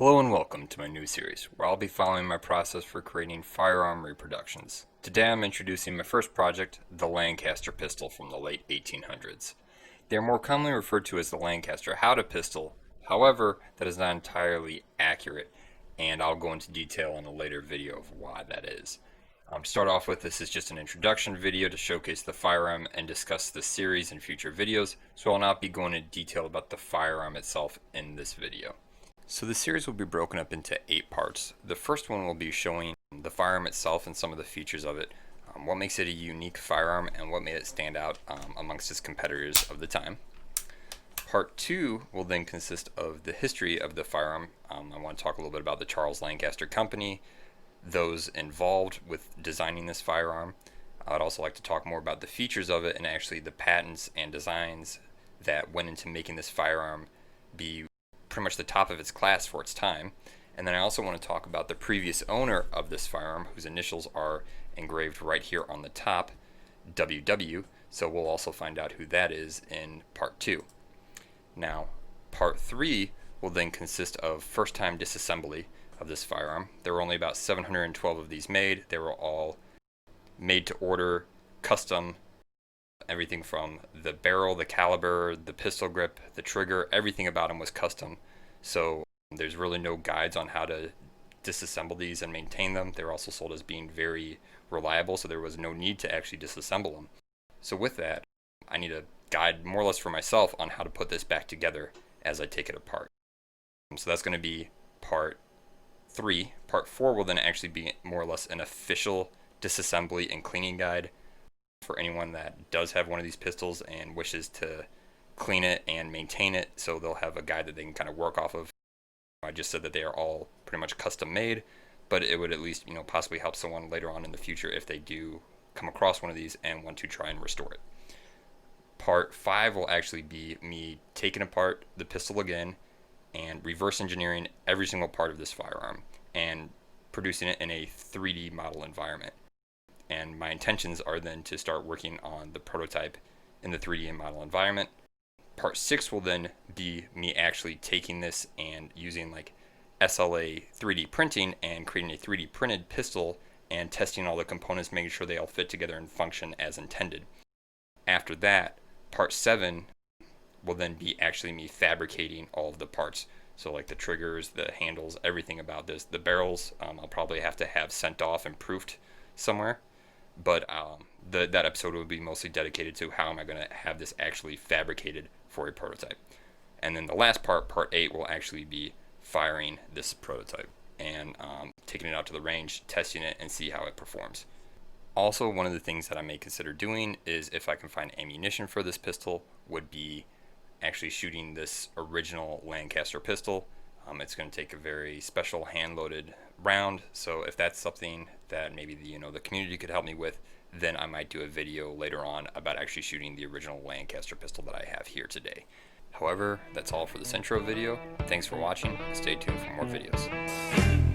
Hello and welcome to my new series, where I'll be following my process for creating firearm reproductions. Today I'm introducing my first project, the Lancaster Pistol from the late 1800s. They are more commonly referred to as the Lancaster Howdah Pistol, however, that is not entirely accurate, and I'll go into detail in a later video of why that is. To start off with, this is just an introduction video to showcase the firearm and discuss the series in future videos, so I'll not be going into detail about the firearm itself in this video. So the series will be broken up into 8 parts. The first one will be showing the firearm itself and some of the features of it, what makes it a unique firearm and what made it stand out amongst its competitors of the time. Part 2 will then consist of the history of the firearm. I want to talk a little bit about the Charles Lancaster Company, those involved with designing this firearm. I'd also like to talk more about the features of it and actually the patents and designs that went into making this firearm be pretty much the top of its class for its time. And then I also want to talk about the previous owner of this firearm, whose initials are engraved right here on the top, WW, so we'll also find out who that is in part 2. Now, part 3 will then consist of first-time disassembly of this firearm. There were only about 712 of these made. They were all made to order, custom. Everything from the barrel, the caliber, the pistol grip, the trigger, everything about them was custom. So there's really no guides on how to disassemble these and maintain them. They were also sold as being very reliable, so there was no need to actually disassemble them. So with that, I need a guide more or less for myself on how to put this back together as I take it apart. So that's going to be part 3. Part 4 will then actually be more or less an official disassembly and cleaning guide for anyone that does have one of these pistols and wishes to clean it and maintain it, so they'll have a guide that they can kind of work off of. I just said that they are all pretty much custom made, but it would at least, possibly help someone later on in the future if they do come across one of these and want to try and restore it. Part 5 will actually be me taking apart the pistol again and reverse engineering every single part of this firearm and producing it in a 3D model environment. And my intentions are then to start working on the prototype in the 3D model environment. Part 6 will then be me actually taking this and using like SLA 3D printing and creating a 3D printed pistol and testing all the components, making sure they all fit together and function as intended. After that, part 7 will then be actually me fabricating all of the parts. So like the triggers, the handles, everything about this. The barrels, I'll probably have to have sent off and proofed somewhere. But that episode will be mostly dedicated to how am I going to have this actually fabricated for a prototype. And then the last part, part 8, will actually be firing this prototype and taking it out to the range, testing it, and see how it performs. Also, one of the things that I may consider doing is, if I can find ammunition for this pistol, would be actually shooting this original Lancaster pistol. It's going to take a very special hand-loaded round, so if that's something that maybe the community could help me with, then I might do a video later on about actually shooting the original Lancaster pistol that I have here today. However, that's all for this intro video. Thanks for watching. Stay tuned for more videos.